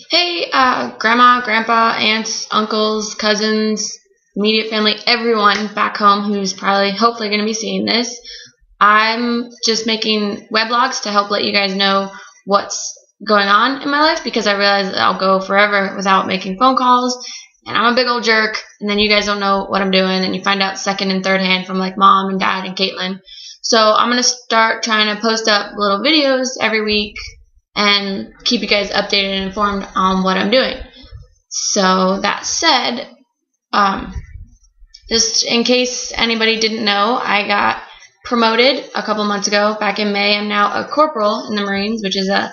Hey, grandma, grandpa, aunts, uncles, cousins, immediate family, everyone back home who's probably, hopefully, going to be seeing this. I'm just making weblogs to help let you guys know what's going on in my life because I realize that I'll go forever without making phone calls, and I'm a big old jerk, and then you guys don't know what I'm doing, and you find out second and third hand from like mom and dad and Caitlin. So I'm going to start trying to post up little videos every week and keep you guys updated and informed on what I'm doing. So that said, just in case anybody didn't know, I got promoted a couple months ago, back in May. I'm now a corporal in the Marines, which is an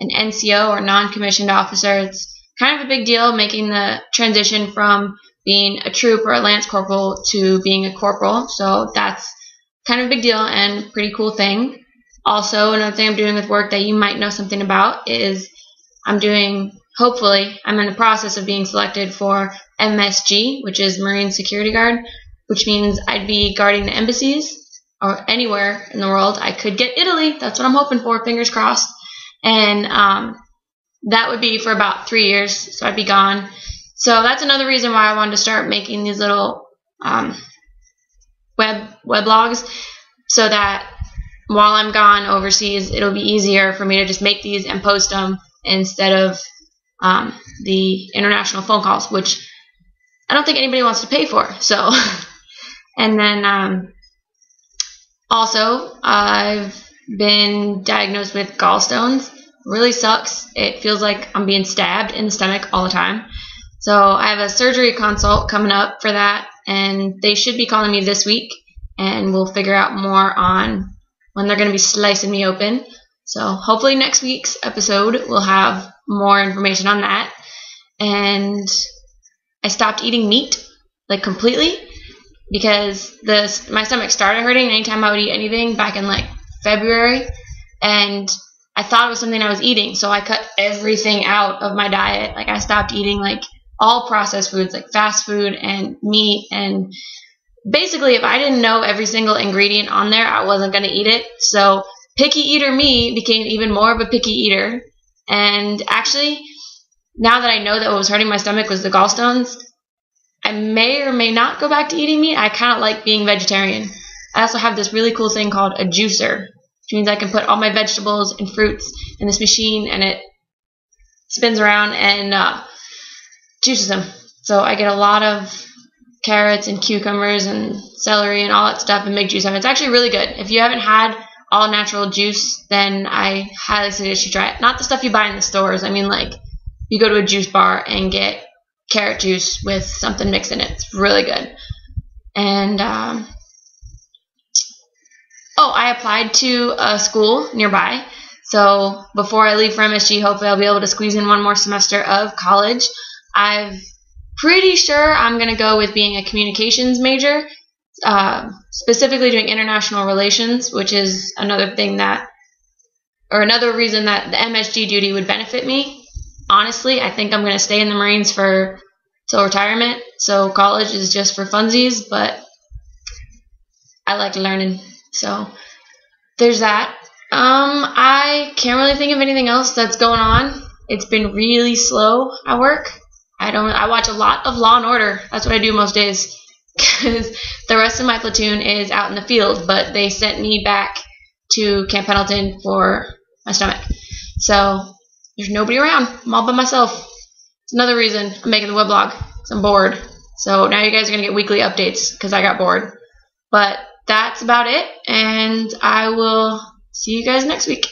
NCO or non-commissioned officer. It's kind of a big deal making the transition from being a troop or a lance corporal to being a corporal. So that's kind of a big deal and pretty cool thing. Also, another thing I'm doing with work that you might know something about is hopefully, I'm in the process of being selected for MSG, which is Marine Security Guard, which means I'd be guarding the embassies or anywhere in the world. I could get Italy. That's what I'm hoping for, fingers crossed. And that would be for about 3 years, so I'd be gone. So that's another reason why I wanted to start making these little weblogs, so that while I'm gone overseas, it'll be easier for me to just make these and post them instead of the international phone calls, which I don't think anybody wants to pay for. So, and then also, I've been diagnosed with gallstones. Really sucks. It feels like I'm being stabbed in the stomach all the time. So I have a surgery consult coming up for that, and they should be calling me this week, and we'll figure out more on when they're going to be slicing me open. So hopefully next week's episode will have more information on that. And I stopped eating meat, like completely, because my stomach started hurting anytime I would eat anything back in like February, and I thought it was something I was eating, so I cut everything out of my diet. Like I stopped eating like all processed foods, like fast food and meat, and basically, if I didn't know every single ingredient on there, I wasn't going to eat it. So picky eater me became even more of a picky eater. And actually, now that I know that what was hurting my stomach was the gallstones, I may or may not go back to eating meat. I kind of like being vegetarian. I also have this really cool thing called a juicer, which means I can put all my vegetables and fruits in this machine, and it spins around and juices them. So I get a lot of carrots and cucumbers and celery and all that stuff and make juice of it. It's actually really good. If you haven't had all natural juice, then I highly suggest you try it. Not the stuff you buy in the stores. I mean, like, you go to a juice bar and get carrot juice with something mixed in it. It's really good. And I applied to a school nearby. So before I leave for MSG, hopefully I'll be able to squeeze in one more semester of college. Pretty sure I'm going to go with being a communications major, specifically doing international relations, which is another reason that the MSG duty would benefit me. Honestly, I think I'm going to stay in the Marines till retirement, so college is just for funsies, but I like learning. So there's that. I can't really think of anything else that's going on. It's been really slow at work. I watch a lot of Law and Order. That's what I do most days, because the rest of my platoon is out in the field, but they sent me back to Camp Pendleton for my stomach. So there's nobody around. I'm all by myself. It's another reason I'm making the weblog, because I'm bored. So now you guys are going to get weekly updates because I got bored. But that's about it, and I will see you guys next week.